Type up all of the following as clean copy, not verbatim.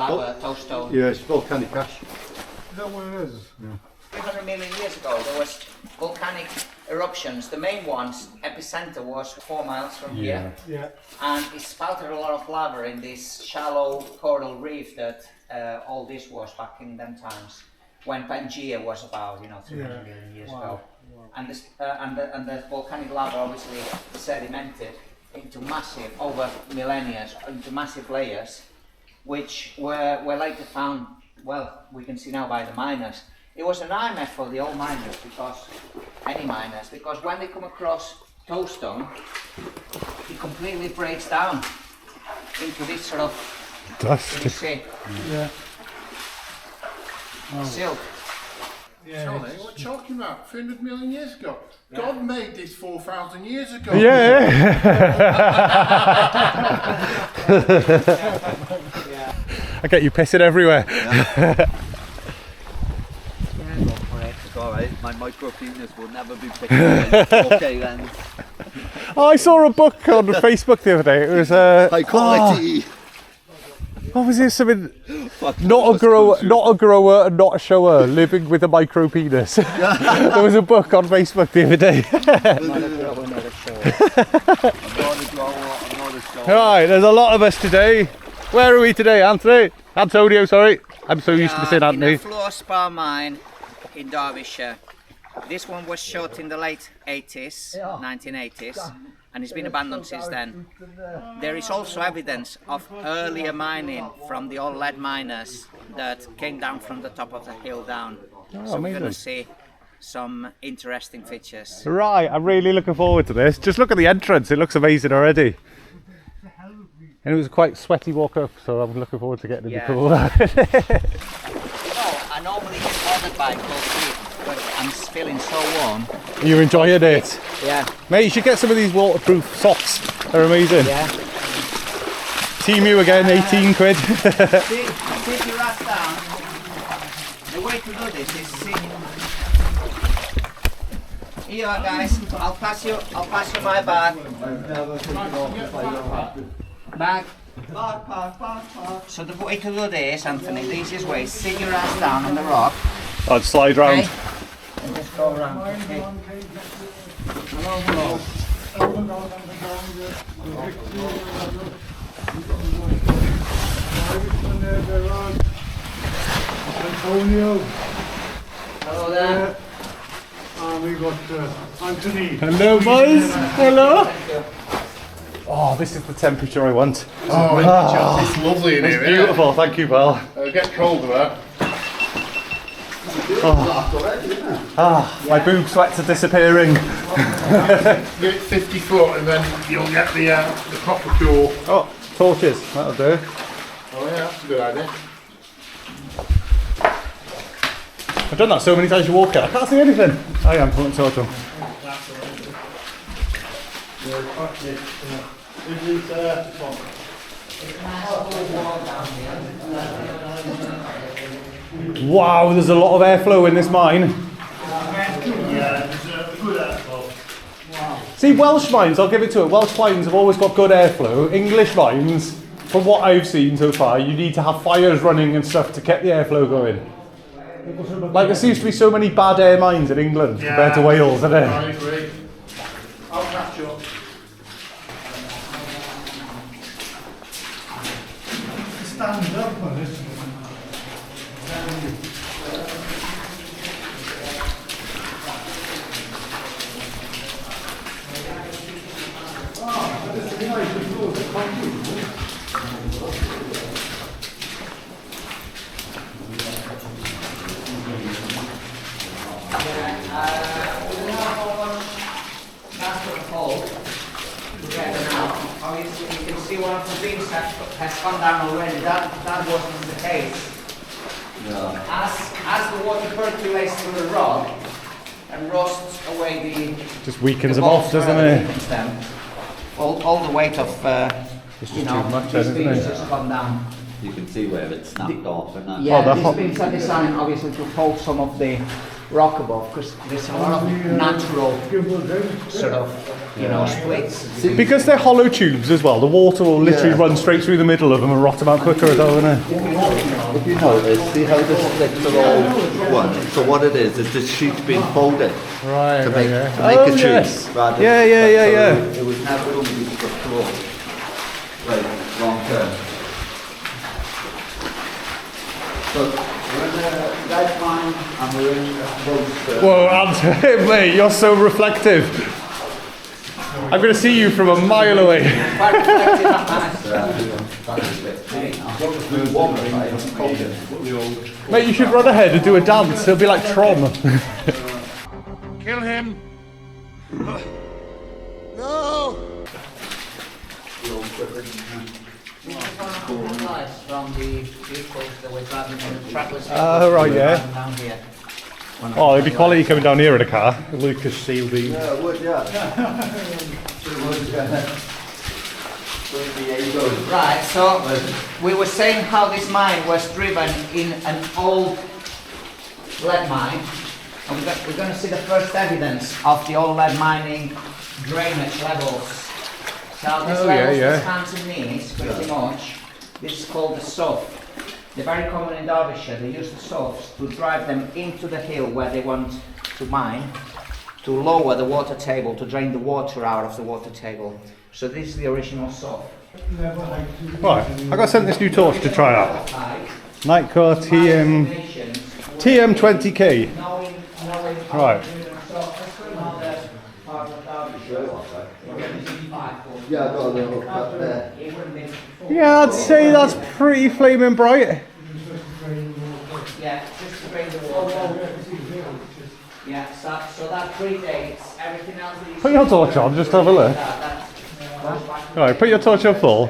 lava, toadstone. Yeah, it's volcanic ash. Is that what it is? Yeah. 300 million years ago, there was volcanic eruptions. The main one's epicenter was 4 miles from here, and it spouted a lot of lava in this shallow coral reef that all this was back in them times, when Pangaea was about 300 million years ago. And this and the volcanic lava obviously sedimented into massive, over millennia, into massive layers, which were later found. Well, we can see now by the miners. It was a nightmare for the old miners, because when they come across toadstone, it completely breaks down into this sort of Dust. silk. Yeah, Charlie, what are you talking about? 300 million years ago? Yeah. God made this 4,000 years ago. Yeah. I get you pissing everywhere. It's alright, my micro penis will never be picked up. Okay then. Oh, I saw a book on Facebook the other day. It was high quality. What was it? Something. Not a grower, and not a shower. Living with a micro penis. There was a book on Facebook the other day. Right, there's a lot of us today. Where are we today, Anthony? Antonio, sorry. I'm so used to saying Anthony. In a fluorospar mine in Derbyshire. This one was shot in the late 80s, 1980s, and it's been abandoned since then. There is also evidence of earlier mining from the old lead miners that came down from the top of the hill down. So we're going to see some interesting features. Right, I'm really looking forward to this. Just look at the entrance, it looks amazing already. And it was quite sweaty walk up, so I'm looking forward to getting in the pool. I normally get bothered by cold feet, but I'm feeling so warm. You're enjoying it? Yeah. Mate, you should get some of these waterproof socks. They're amazing. Yeah. Team you again, 18 quid. Sit your ass down. The way to do this is sit. Here you are, guys. I'll pass you my bag. Bag. So the way to do this, Anthony, the easiest way is sit your ass down on the rock. I'd slide round. Okay? And just go around. Okay. Hello. Antonio. Hello there. And we got Anthony. Hello, boys. Hello. Oh, this is the temperature I want. Oh, it's lovely in here. It's beautiful, thank you, pal. It gets colder there. My boob sweats are disappearing. Give it 50 foot and then you'll get the proper cool. Oh, torches, that'll do. Oh yeah, that's a good idea. I've done that so many times you walk it, I can't see anything. I am putting totem. Wow, there's a lot of airflow in this mine. Yeah, there's a good airflow. Wow. See, Welsh mines, I'll give it to it. Welsh mines have always got good airflow. English mines, from what I've seen so far, you need to have fires running and stuff to get the airflow going. Like there seems to be so many bad air mines in England compared to Wales, isn't there? I agree. I'll catch up. Stand up on this. Obviously, you can see one of the beams has gone down already. That wasn't the case. As the water percolates through the rock and rosts away just weakens them off, doesn't it? All the weight of it's these too much, beams isn't it? just come down. You can see where it's snapped off and that. Yeah, Oh, these bins are designed obviously to hold some of the rock above because there's a lot of natural sort of, you know, splits. Because they're hollow tubes as well, the water will literally run straight through the middle of them and rot them out quicker as well, won't it? If you notice, see how the splits are all one? So what it is the sheet's been folded Right, to make a tube. yes. Rather Yeah. It was never going to be structural. Right, long term. So we're in the red mine and we're in Roadster. Whoa, Anthony, mate, you're so reflective. I'm going to see you from a mile away. Quite reflective at that. Mate, you should run ahead and do a dance. It'll be like Tron. Kill him! No! From the vehicles that were driving on the trackless Oh, right, yeah. down here. Oh, it'd be quality coming down here in a car. Lucas Seal beam. Yeah, it would, yeah. Right, so we were saying how this mine was driven in an old lead mine. And we're going to see the first evidence of the old lead mining drainage levels. So this levels, this hands and knees, pretty much. This is called the soft. They're very common in Derbyshire. They use the softs to drive them into the hill where they want to mine, to lower the water table, to drain the water out of the water table. So this is the original soft. Right, I got sent this new torch to try out. Nightcore TM20K. Right. Yeah, I got a little cut there. Yeah, I'd say that's pretty flaming bright. Yeah, just to drain the water. Yeah, so that predates everything else that you Put your torch on, just have a look. Right, put your torch on full.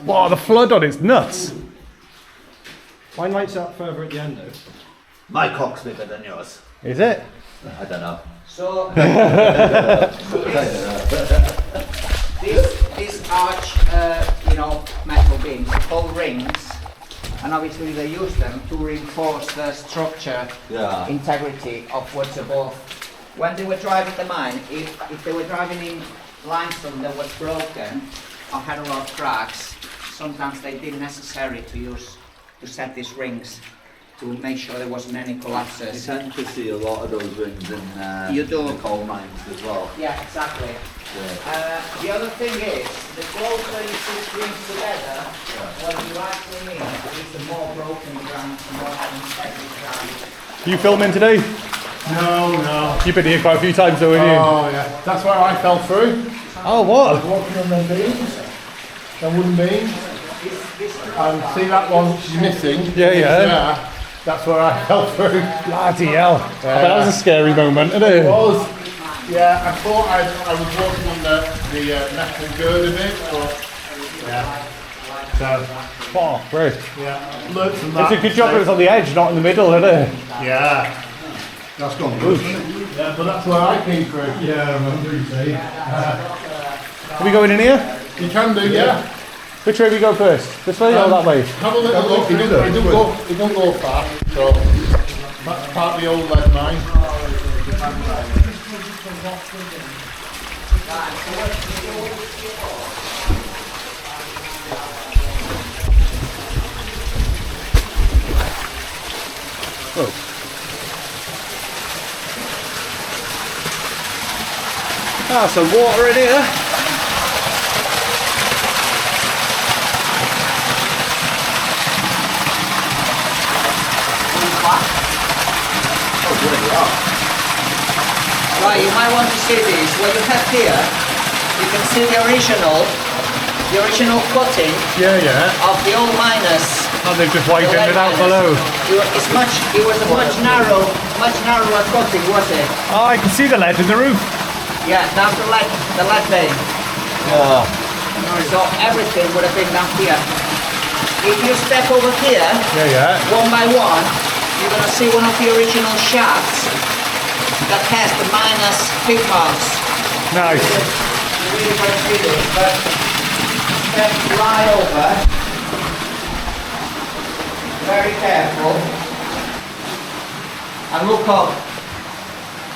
Wow, the flood on it's nuts. Mine lights up further at the end though. My cock's bigger than yours. Is it? I don't know. So, this arch, you know, metal beams, called rings, and obviously they use them to reinforce the structure, integrity of what's above. When they were driving the mine, if they were driving in limestone that was broken or had a lot of cracks, sometimes they didn't necessary to set these rings to make sure there wasn't any You collapses. tend to see a lot of those rings in You do. the coal mines as well. Yeah, exactly. Yeah. The other thing is, the closer you put rings together, what you actually mean is the more broken the ground, the more unsteady ground. You filming today? No. You've been here quite a few times though, haven't you? Oh yeah, that's where I fell through. Oh, I what? was walking on them beams, them wooden beams, and see that one missing? Yeah. Yeah, that's where I fell through. Bloody hell. I bet that was a scary moment, isn't It it? was. Yeah, I thought I was walking on the metal girder bit, but yeah. So, Oh, great. yeah, learned from that. It's a good job it was on the edge, not in the middle, isn't it? Yeah. That's gone good. Yeah, but that's where I came through. Yeah, I remember you saying. Are we going in here? You can do, yeah. Which way we go first? This way or that way? Have a little look. It don't go far. So that's part of the old lead mine. Ah, some water in here. Right, you might want to see this. What you have here, you can see the original footing of the old miners. Oh, they've just widened it out below. It was a much narrower footing, was it? Oh, I can see the lead in the roof. Yeah, that's the lead vein. Oh. So everything would have been down here. If you step over here, Yeah. one by one, you're going to see one of the original shafts that has the minus pig marks. Nice. You really want to see this, but step right over. very careful. And look up.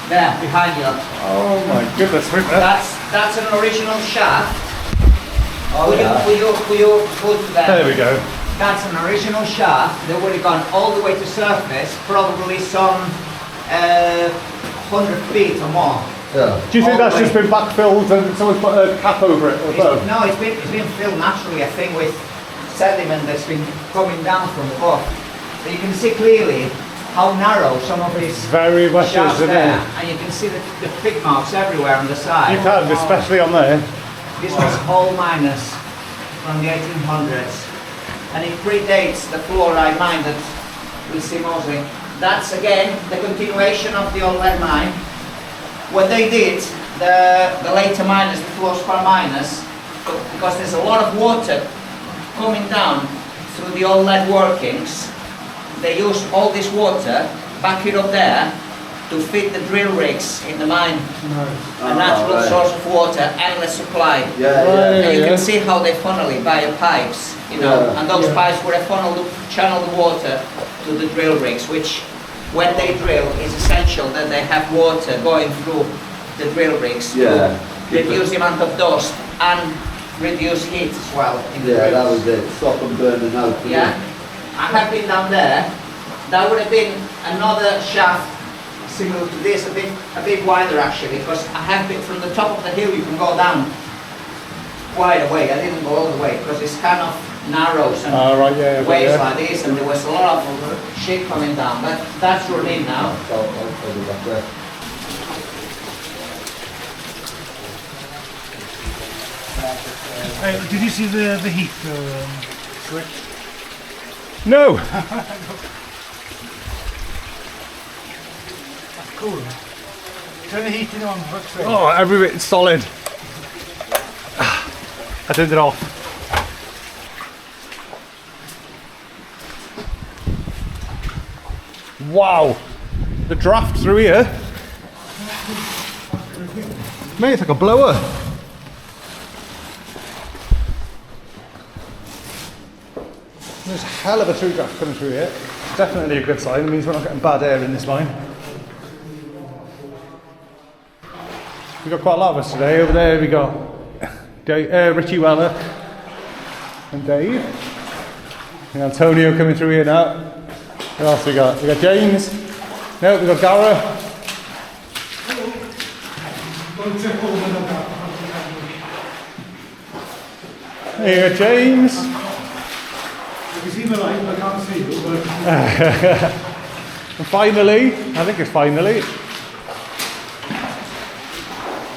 There, behind you. Oh my goodness, wait a minute. That's an original shaft. Oh, yeah. Will you put that? There we go. That's an original shaft that would have gone all the way to surface, probably some 100 feet or more. Yeah. Do you think All that's the just way. been backfilled and someone's put a cap over it above? No, it's been filled naturally, I think, with sediment that's been coming down from above. But you can see clearly how narrow some of these Very much shafts is, isn't there, it? and you can see the pig marks everywhere on the side. You can, especially on there. This was all miners from the 1800s, and it predates the fluoride mine that we see mostly. That's again the continuation of the old lead mine. What they did, the later miners, the fluorospar miners, because there's a lot of water coming down through the old lead workings, they used all this water, back it up there, to feed the drill rigs in the mine. A natural right. source of water, endless supply. Yeah, yeah. And you can see how they funnel it via pipes, you know, Yeah. and those pipes would have channel the water to the drill rigs, which when they drill is essential that they have water going through the drill rigs Yeah. to reduce the amount of dust and reduce heat as well in the Yeah, that drills. was it. Stop them burning out. Yeah, I have been down there. That would have been another shaft similar to this, a bit wider actually, because I have been from the top of the hill. You can go down quite a way. I didn't go all the way because it's kind of narrows and Right, yeah, yeah, waves yeah. like this, and there was a lot of shit coming down. But that's run in now. I'll go back there. Did you see the heat switch? No! That's cool. Turn the heating on, looks great. Oh, every bit's solid. I turned it off. Wow! The draft through here. Mate, it's like a blower. There's a hell of a true draft coming through here. It's definitely a good sign. It means we're not getting bad air in this mine. We've got quite a lot of us today. Over there we got Richie Weller and Dave. And Antonio coming through here now. Who else we got? We got James. No, we got Gara. Here, James. You see the light, I can't see you, but And finally, I think it's finally,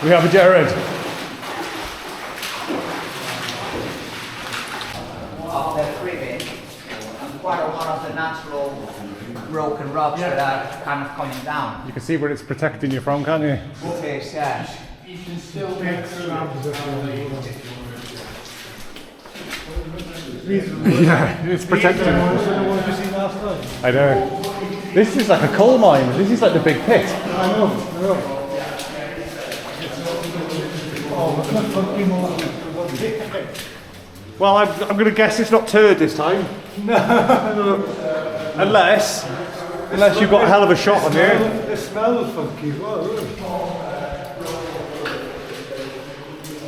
we have a Jared. Of the cribbing, and quite a lot of the natural broken rocks that are kind of coming down. You can see where it's protecting you from, can't you? It is, yeah. You can still get through our position. Yeah, it's protecting you. What you seen last night? I know. This is like a coal mine. This is like the big pit. I know. Oh, it's not fucking more. Well, I'm going to guess it's not turd this time. No. Unless you've got a hell of a shot on here. The smell was funky as well, really.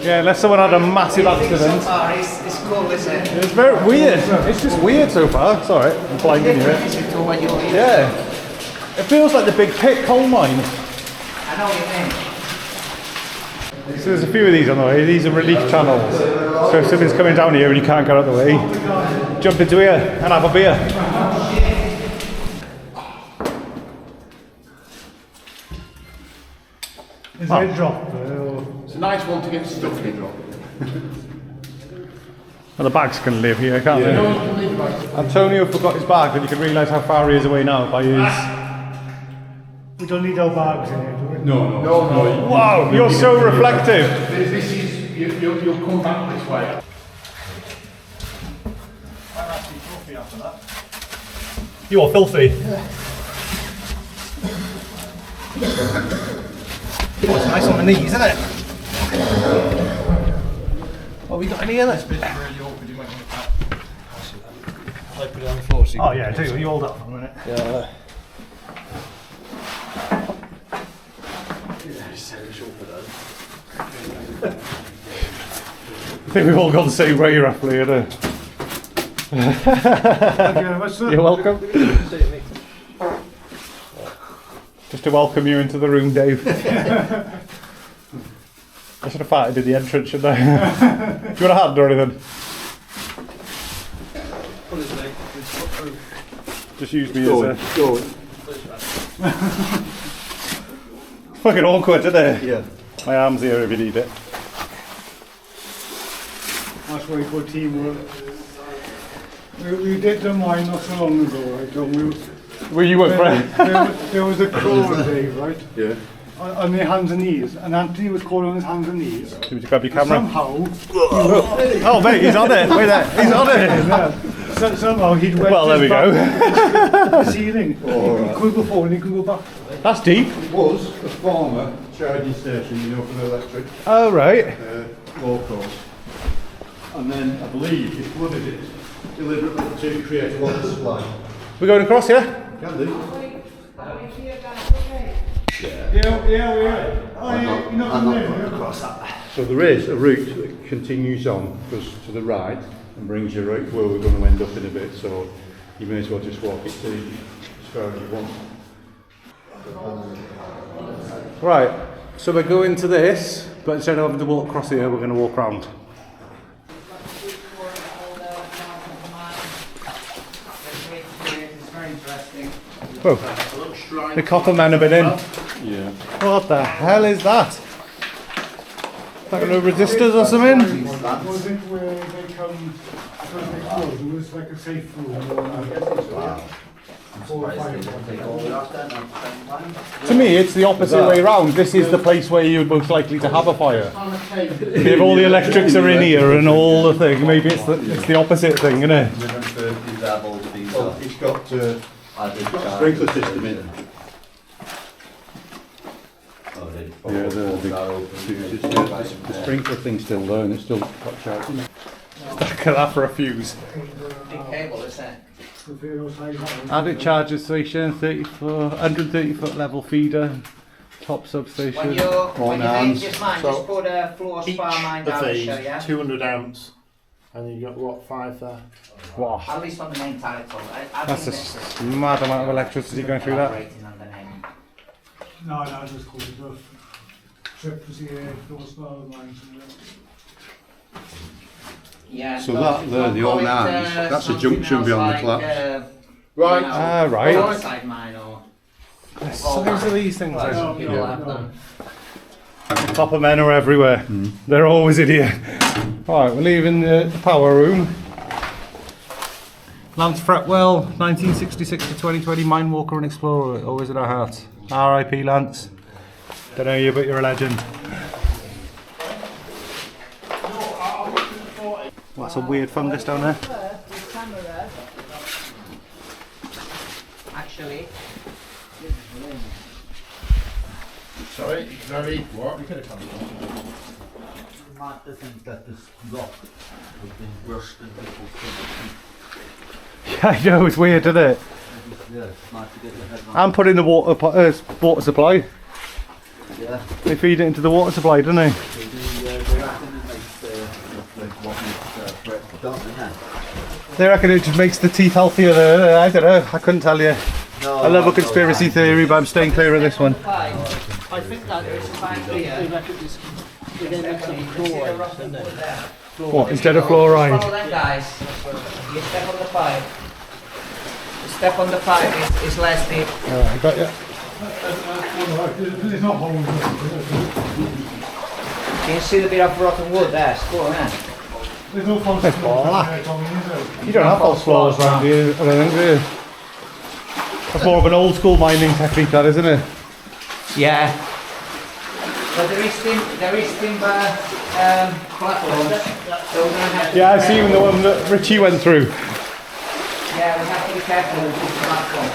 Yeah, unless someone had a massive So accident. far, it's cool, isn't it? It's very weird. It's just weird so far. Sorry, I'm blinding you. Different is it to what you're Yeah. It feels like the big pit coal mine. I know what you mean. So there's a few of these on the way. These are relief channels. So if something's coming down here and you can't get out of the way, jump into here and have a beer. Is it dropped? It's a nice one to get stuck in. Well, the bags can live here, can't they? Antonio forgot his bag, and you can realise how far he is away now by his... We don't need our bags in here, do we? No. Wow, you're so reflective. This is, you'll come back this way. You are filthy. Oh, it's nice on the knees, isn't it? What have we got in here then? put it on the floor. So Oh yeah, do you hold up for a minute? Yeah. I think we've all got the same way roughly, you know. Thank you very much, sir. You're welcome. Just to welcome you into the room, Dave. I should have farted in the entrance, shouldn't I? Do you want a hand or anything? Just use me as a... It's fucking awkward, isn't it? Yeah. My arm's here if you need it. That's why for teamwork. We did the mine not so long ago, right? And Well, you weren't right. there was a crawl day, right? Yeah. On their hands and knees. And Anthony was crawling on his hands and knees. Did you grab your camera? Somehow, Oh mate, he's on it. Wait there. He's on it. somehow he'd went Well, there we go. the ceiling. He could go forward and he could go back. That's deep. It was a former charging station, you know, for the electric, Oh right. locals. And then I believe he flooded it deliberately to create a water supply. We're going across here? Can do. Yeah. Oh, you're not there. So there is a route that continues on, goes to the right and brings you right where we're going to end up in a bit, so you may as well just walk it to as far as you want. Right. So we're going to this, but instead of having to walk across here, we're going to walk round. It's very interesting. Whoa. The copper men have been in. Yeah. What the hell is that? Like no resistors or something? Was it where they come because they closed? It was like a safe room. To me, it's the opposite way round. This is the place where you're most likely to have a fire. If all the electrics are in here and all the thing, maybe it's the opposite thing, isn't it? Well, it's got sprinkler system in it. Yeah, the sprinkler thing's still there and it's still got charging. Look at that for a fuse. Big cable, isn't it? Added charger station, 130 foot level feeder, top When substation. when you arms. think this mine, So just put a fluorospar mine down the show, yeah? 200 amps, and you got what, 5 there? Wow. At least on the main title. I That's a think this is mad amount of electricity going through that. operating on the name. No, just called it the trip to see fluorospar mines. Yeah. So that there, the old arms, that's a junction beyond the collapse. Right. Ah, right. Outside mine or The size of these things. some people have them. Copper men are everywhere. They're always in here. Alright, we're leaving the power room. Lance Fretwell, 1966 to 2020, mine walker and explorer, always in our hearts. R.I.P. Lance. Don't know you, but you're a legend. What's a weird fungus down there? Actually, Sorry, very what? Mad to think that this rock has been rushed into people's stomachs. Yeah, I know, it's weird, isn't it? Yeah, it's mad to get your head around. And put in the water supply. Yeah. They feed it into the water supply, don't they? They reckon it makes like what makes bread done, isn't it? They reckon it just makes the teeth healthier there. I don't know, I couldn't tell you. No, I love a conspiracy theory, but I'm staying clear of this one. I think that there is a pipe here. What, instead of fluoride? Follow them guys. You step on the pipe. You step on the pipe, it's less deep. I got you. There's no holes. Can you see the bit of rotten wood there? It's cool, isn't it? There's no false That's black. You don't have false floors around here, I don't think, do you? That's more of an old school mining technique, that, isn't it? Yeah. But there is timber platforms. So we're gonna have to Yeah, be I've seen the careful. one that Richie went through. Yeah, we have to be careful with this platform.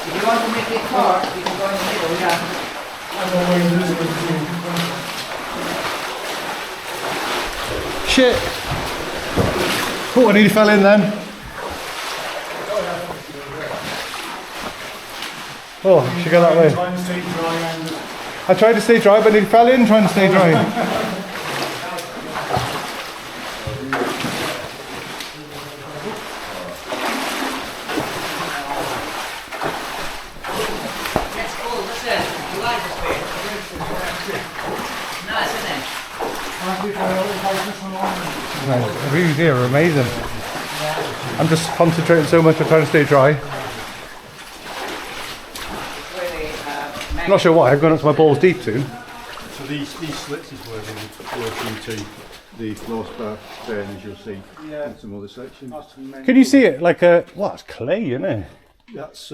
If you want to make it short, you can go in the middle, yeah. Shit! Oh, I nearly fell in then. Oh, should go that way. Try and stay dry and I tried to stay dry, but it fell in trying to stay dry. It's cool, that's it. You like this bit? Nice, isn't it? The views here are amazing. I'm just concentrating so much on trying to stay dry. Really, I'm not sure why, I've gone up to my balls deep soon. So these slits is where they would work into the fluorospar burn, as you'll see in some other sections. Can you see it like a, what, it's clay, isn't it? That's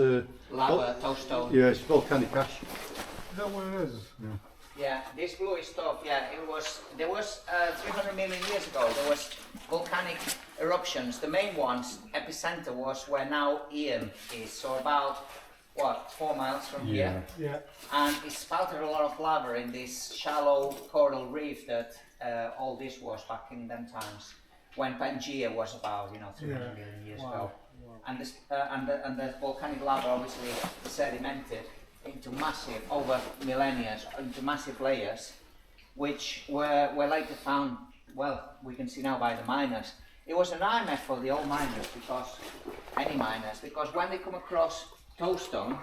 lava, toast stone. yeah, it's volcanic ash. is that what it is? Yeah, this bluish stuff, yeah, there was 300 million years ago, there was volcanic eruptions. The main ones, epicenter was where now Ian is, so about, 4 miles from here. Yeah. And it spouted a lot of lava in this shallow coral reef that all this was back in them times, when Pangaea was about, 300 million years ago. And the volcanic lava obviously sedimented into massive, over millennia, into massive layers, which were later found, well, we can see now by the miners. It was a nightmare for the old miners, because when they come across toadstone,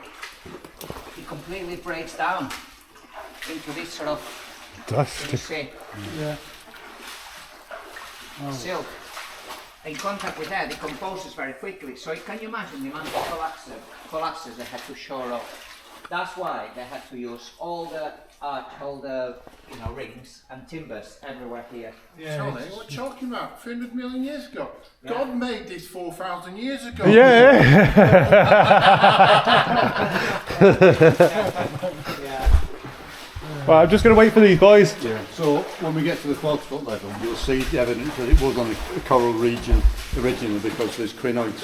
it completely breaks down into this sort of Dust. silk. In contact with that, it decomposes very quickly. So can you imagine the amount of collapses they had to shore up? That's why they had to use all the rings and timbers everywhere here. Charlie, what are you talking about? 300 million years ago? God made this 4,000 years ago. Yeah. Well, I'm just going to wait for these boys. Yeah. So when we get to the 12-foot level, you'll see the evidence that it was on the coral region originally because there's crinoids.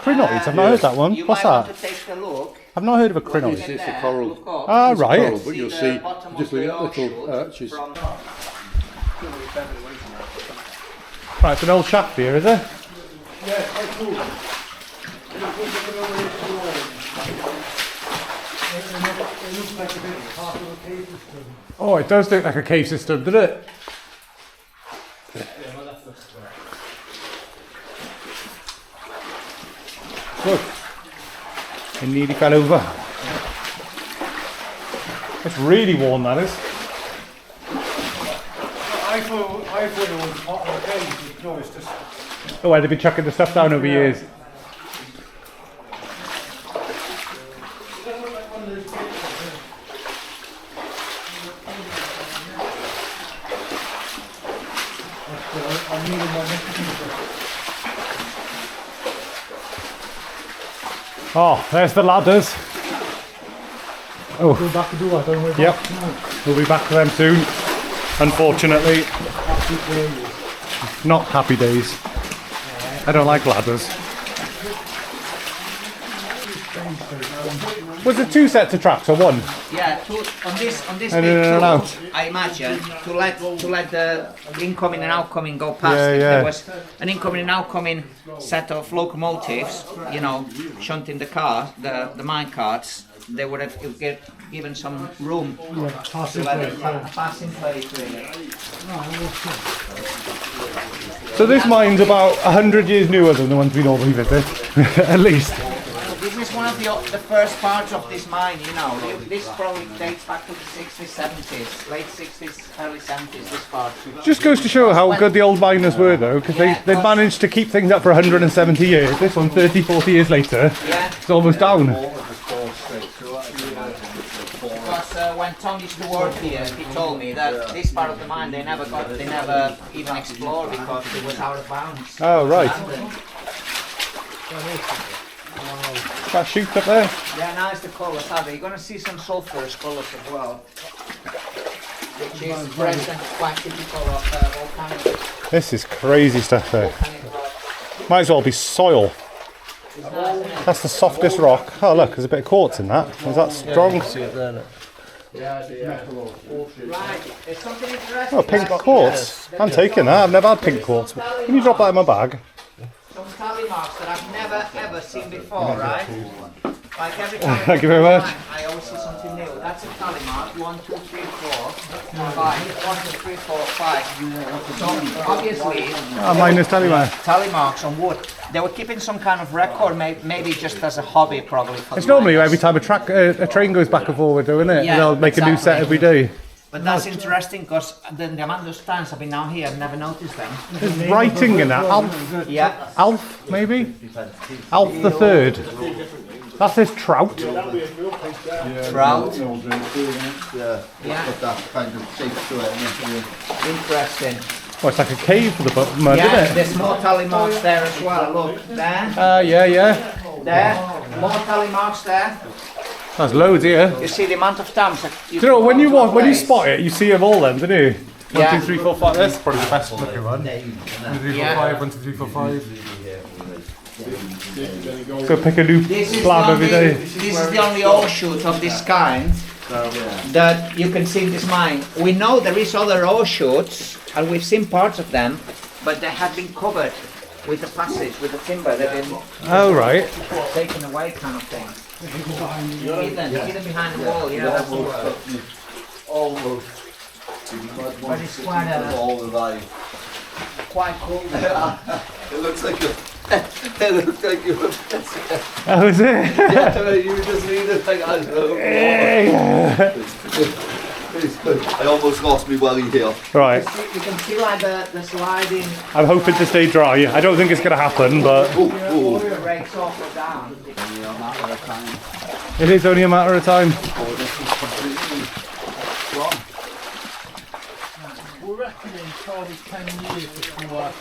Crinoids, I've not heard that one. You What's might that? want to take a look. I've not heard of a crinoid. It's a coral. Look up. Ah, It's a right. coral, but you'll the see bottom just of the little offshoot arches. from- Right, it's an old shaft here, is it? Yeah, quite cool. It looks like a bit part of a cave system. Oh, it does look like a cave system, doesn't it? Yeah, my left foot's there. Look. It nearly fell over. It's really warm, that is. I thought it was part of a cave, but no, it's just... Oh, where they've been chucking the stuff down over years. Oh, there's the ladders. Oh, Go back to do that, don't we? yep. We'll be back to them soon. Unfortunately, not happy days. I don't like ladders. Was it 2 sets of tracks or 1? Yeah, on this And big in and tool, out. I imagine to let the incoming and outcoming go past. Yeah, If yeah. there was an incoming and outcoming set of locomotives, shunting the car, the mine carts, they would have given some room to let it pass in place. Really. So this mine's about 100 years newer than the ones we normally visit, at least. This is one of the first parts of this mine, This probably dates back to the 60s, 70s, late 60s, early 70s, this part. Just goes to show how good the old miners were though, because they've managed to keep things up for 170 years. This one, 30, 40 years later, Yeah. it's almost down. Because when Tom used to work here, he told me that this part of the mine they never even explored because it was out of bounds. Oh, right. That chute up there. Yeah, nice the colours, are they? You're gonna see some sulphurous colours as well, which is present quite typical of volcanic This is crazy stuff there. rock. Might as well be soil. It's nice, isn't it? That's the softest rock. Oh look, there's a bit of quartz in that. Is that strong? Right, there's something interesting. Oh, pink quartz. I'm taking that. I've never had pink quartz. Can you drop that in my bag? Some tally marks that I've never ever seen before, right? Like every time Thank you very much. I always see something new. That's a tally mark. 1, 2, 3, 4, 5. 1, 2, 3, 4, 5. So obviously, Mine is tally mark. tally marks on wood. They were keeping some kind of record, maybe just as a hobby, probably. For It's the normally miners. every time a train goes back and forward, isn't it? Yeah, They'll make a new set exactly. every day. But that's interesting because the amount of stands I've been down here, I've never noticed them. There's writing in that. Alf, Yeah. Alf maybe? Alf the Third. That says trout. Trout. Yeah. Yeah. Got that kind of shape to it. Isn't it? Interesting. Oh, it's like a cave for the mud, Yeah, isn't it? there's more tally marks there as well. Look, there, Yeah. there, more tally marks there. There's loads here. You see the amount of times that Do you know, when you spot it, you see them all then, don't you? 1, Yeah. 2, 3, 4, 5. That's probably the best looking one. 1, 2, 3, 4, Yeah. 5. 1, 2, 3, 4, 5. Go pick a new slab every day. This is the only offshoot of this kind that you can see in this mine. We know there is other offshoots, and we've seen parts of them, but they have been covered with the passage, with the timber. They've been Oh, right. taken away, kind of thing. Hidden behind the wall. Yeah, that's the word. Almost. But it's quite All alive. quite cool. It looks like a. It looks like you were. Oh, is it? Yeah, you were just reading like I don't know. It's good. I almost lost me welly here. Right. You can see like the sliding. I'm hoping to stay dry. I don't think it's going to happen, but Oh, Breaks off or down. it is only a matter of time. this is completely wrong. We reckon in probably 10 years if you were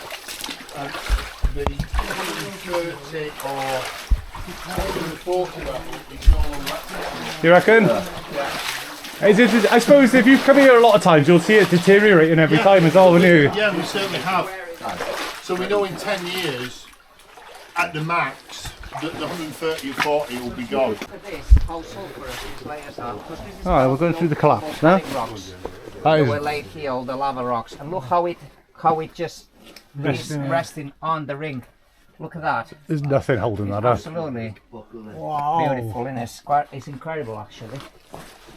the 130 or 140 level, it's all electric. You reckon? I suppose if you come here a lot of times, you'll see it deteriorating every time as well, won't you? Yeah, we certainly have. So we know in 10 years, at the max, that the 130 or 40 will be gone. Look at this, how sulphurous these layers are. Because this is Alright, we're going through the collapse now. volcanic rocks. That They is were laid here, all the lava rocks, and look how it just is resting on the ring. Look at that. There's nothing holding that up. Absolutely Wow. beautiful, isn't it? It's incredible actually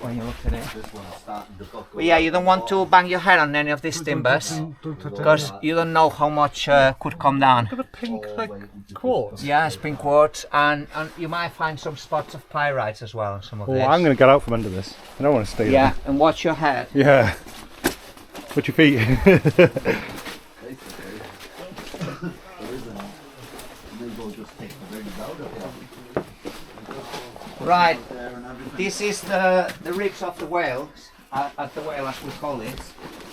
when you look at it. This one's starting to buckle. But yeah, you don't want to bang your head on any of these timbers because you don't know how much could come down. Look at the pink like quartz. Yeah, it's pink quartz, and you might find some spots of pyrites as well on some of Oh, this. I'm going to get out from under this. I don't want to stay Yeah, and watch your head. there. Yeah. Put your feet. Right, this is the ribs of the whales, at the whale as we call it.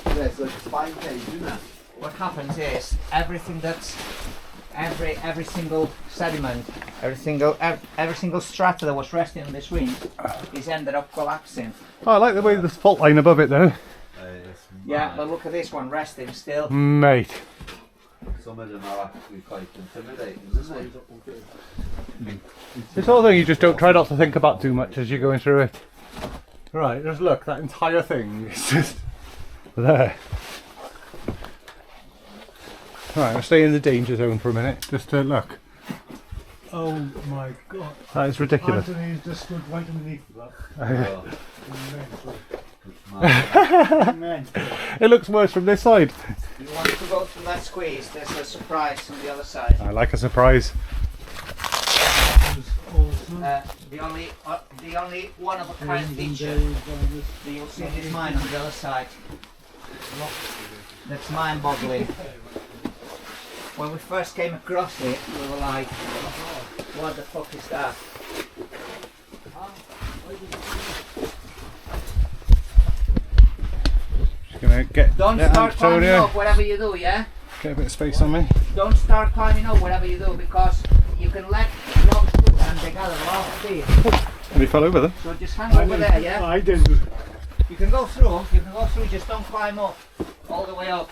Yeah, it's like a spine cage, isn't it? What happens is everything that's every single sediment, every single strata that was resting on this ring is ended up collapsing. Oh, I like the way there's fault line above it though. Yeah, but look at this one resting still. Mate. Some of them are actually quite intimidating, isn't they? This whole thing you just don't try not to think about too much as you're going through it. Right, just look, that entire thing is just there. Right, I'll stay in the danger zone for a minute, just to look. Oh my god. That is ridiculous. Anthony's just stood right underneath that. It looks worse from this side. You want to go through that squeeze, there's a surprise on the other side. I like a surprise. The only one of a kind feature that you'll see in this mine on the other side. That's mind boggling. When we first came across it, we were like, what the fuck is that? Just gonna get Don't get start climbing Antonio. up whatever you do, yeah? Get a bit of space on me. Don't start climbing up whatever you do because you can let rocks through and they gather a lot of speed. And he fell over there. So just hang over there, yeah? I did. You can go through, just don't climb up all the way up.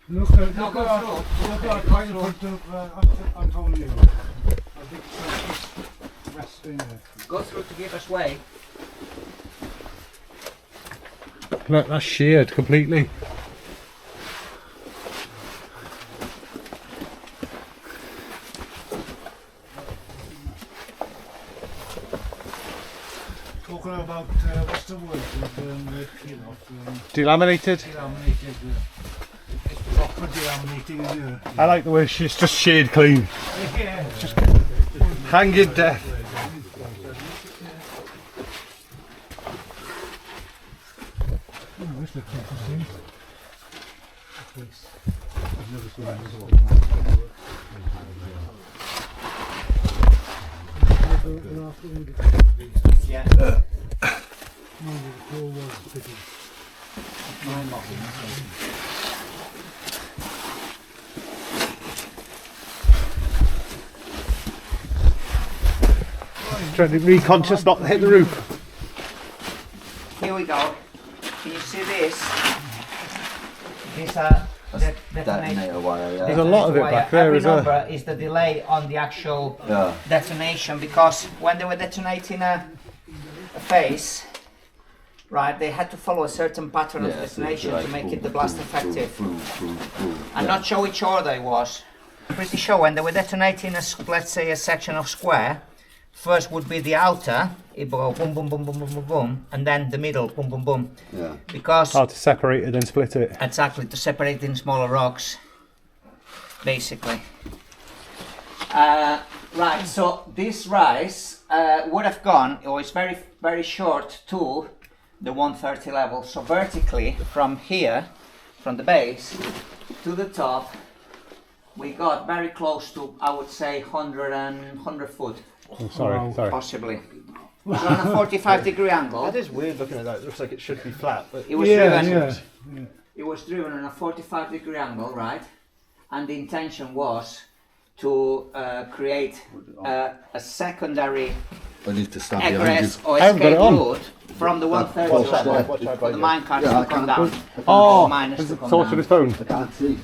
Look at No, go that. through. Look at that right in front of Antonio. I think it's resting there. Go through to give us way. Look, that's sheared completely. talking about, what's the word, Delaminated. delaminated, it's proper delaminated, isn't it? I like the way she's just shade clean. Yeah. Hanging death. This looks interesting. Yeah. Trying to be conscious not to hit the roof. Here we go. Can you see this? These Detonator wire, yeah. There's a lot of it back there, Every is there? number is the delay on the actual Yeah. detonation, because when they were detonating a face, right, they had to follow a certain pattern of Yeah, so detonation like to make it boom, the blast boom, effective. boom, boom, boom. I'm Yeah. not sure which order it was. I'm pretty sure when they were detonating let's say a section of square, first would be the outer, it will go boom, boom, boom, boom, boom, boom, boom, and then the middle, boom, boom, boom. Yeah. Because How to separate it and split it. exactly, to separate in smaller rocks, basically. Right, so this rise would have gone, or it's very, very short to the 130 level. So vertically, from here, from the base to the top, we got very close to, I would say, 100 foot, Oh, sorry, sorry. possibly. So on a 45-degree angle. That is weird looking at that. It looks like it should be flat, but It was Yeah, driven. yeah. It was driven on a 45-degree angle, right? And the intention was to create a secondary I need to stand behind egress you. or I haven't got escape it on. route from the 130 Watch that, level watch out, for the yeah. minecart Yeah, I to come can't down. Oh, the miners is to it come tortured down. his phone? I can't see.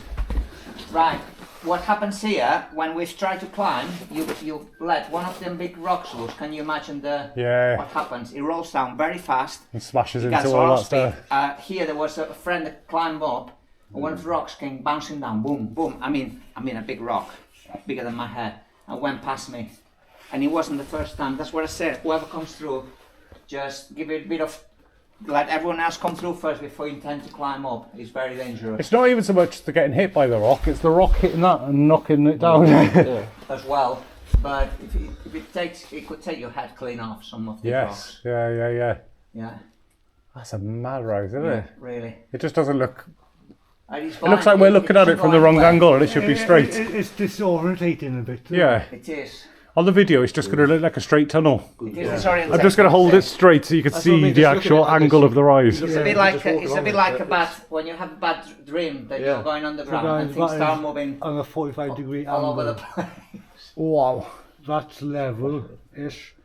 Right. What happens here when we've tried to climb? You let one of them big rocks loose. Can you imagine Yeah. what happens? It rolls down very fast. And smashes It into gets a all lot that of speed. stuff. Here there was a friend that climbed up, and one of the rocks came bouncing down, boom, boom. I mean a big rock, bigger than my head, and went past me. And it wasn't the first time. That's what I said. Whoever comes through, just give it a bit of, let everyone else come through first before you intend to climb up. It's very dangerous It's not even so much the getting hit by the rock, it's the rock hitting that and knocking it down. as well. But if it takes, it could take your head clean off some of the Yes, rocks. yeah. Yeah, That's a mad rise, isn't it? really. It just doesn't look. And it's It looks like fine. we're looking at it doesn't from go the wrong anywhere. angle and it should be straight. It's disorientating a bit. Yeah. It is. On the video, it's just going to look like a straight tunnel. It is disorientating. I'm just going to hold it straight so you can That's what I see mean, the just looking actual at it like angle this. of the rise. It's a bit like just walk it's a along bit it, like but a bad when you have a bad dream that Yeah. you're going underground So and guys, things that start is moving on a 45-degree all over the angle. place. Wow. That's level-ish.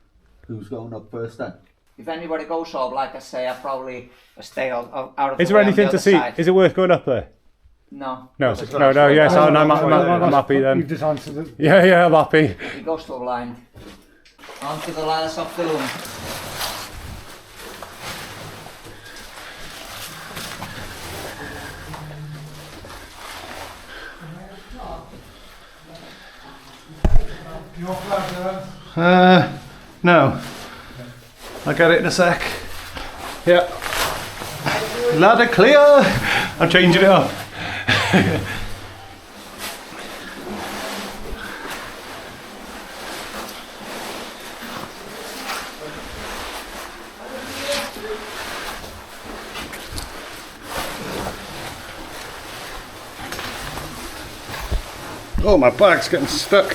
Who's going up first then? If anybody goes up, like I say, I probably stay out of Is the there way on anything the to other see? side. Is it worth going up there? No. No, no, yes, I'm happy You've then. just answered it. Yeah, I'm happy. It goes to a line. Onto the ladders of doom. Your flag, No. I'll get it in a sec. Yeah. Ladder clear! I'm changing it up. Oh, my bag's getting stuck.